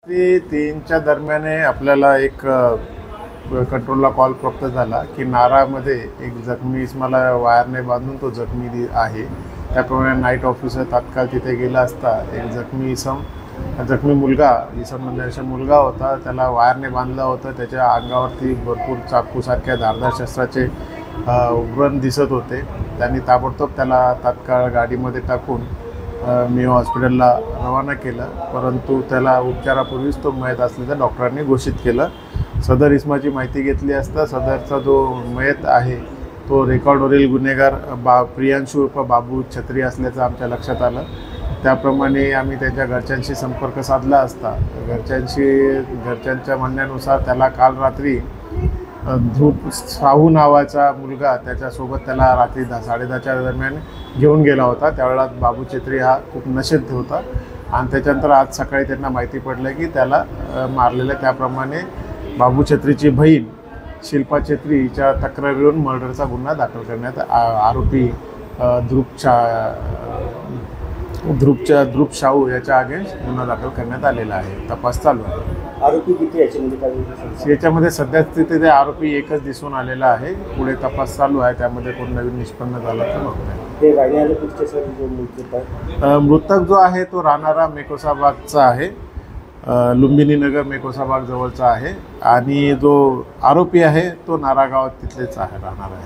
ते 3च्या दरम्यान आपल्याला एक कंट्रोलला कॉल प्राप्त झाला की नारामध्ये एक जखमी इसमाला वायरने बांधून तो जखमी आहे। त्याप्रमाणे नाईट ऑफिसर तात्काळ तिथे गेला असता एक जखमी मुलगा म्हणजे मुलगा होता, त्याला वायरने बांधलं होतं। त्याच्या अंगावरती भरपूर चाकूसारख्या धारदार शस्त्राचे उग्रण दिसत होते। त्यांनी ताबडतोब त्याला तात्काळ गाडीमध्ये टाकून मेयो हॉस्पिटलला रवाना केलं, परंतु त्याला उपचारापूर्वीच तो मयत असल्याचं डॉक्टरांनी घोषित केलं। सदर इसमाची माहिती घेतली असता सदरचा जो मयत आहे तो रेकॉर्डवरील गुन्हेगार प्रियांशू उर्फ बाबू छत्री असल्याचं आमच्या लक्षात आलं। त्याप्रमाणे आम्ही त्याच्या घरच्यांशी संपर्क साधला असता घरच्यांच्या म्हणण्यानुसार त्याला काल रात्री ध्रुव साहू नावाचा मुलगा त्याच्यासोबत त्याला रात्री 10:30च्या दरम्यान घेऊन गेला होता। त्यावेळेला बाबू छत्री हा खूप नशेत होता आणि त्याच्यानंतर आज सकाळी त्यांना माहिती पडलं की त्याला मारलेलं। त्याप्रमाणे बाबू छत्रीची बहीण शिल्पा छत्री हिच्या तक्रारीवरून मर्डरचा गुन्हा दाखल करण्यात आरोपी ध्रुव शाहू याच्या अगेन्स्ट गुन्हा दाखल करण्यात आलेला आहे। तपास चालू आहे। आरोपी किती याच्यामध्ये सध्या स्थितीत आरोपी एकच दिसून आलेला आहे। पुढे तपास चालू आहे, त्यामध्ये कोण नवीन निष्पन्न झाला तर बघतोय। मृतक जो आहे तो राहणारा मेकोसाबागचा आहे, लुंबिनी नगर मेकोसाबाग जवळचा आहे आणि जो आरोपी आहे तो नारागाव तिथलेच आहे राहणार आहे।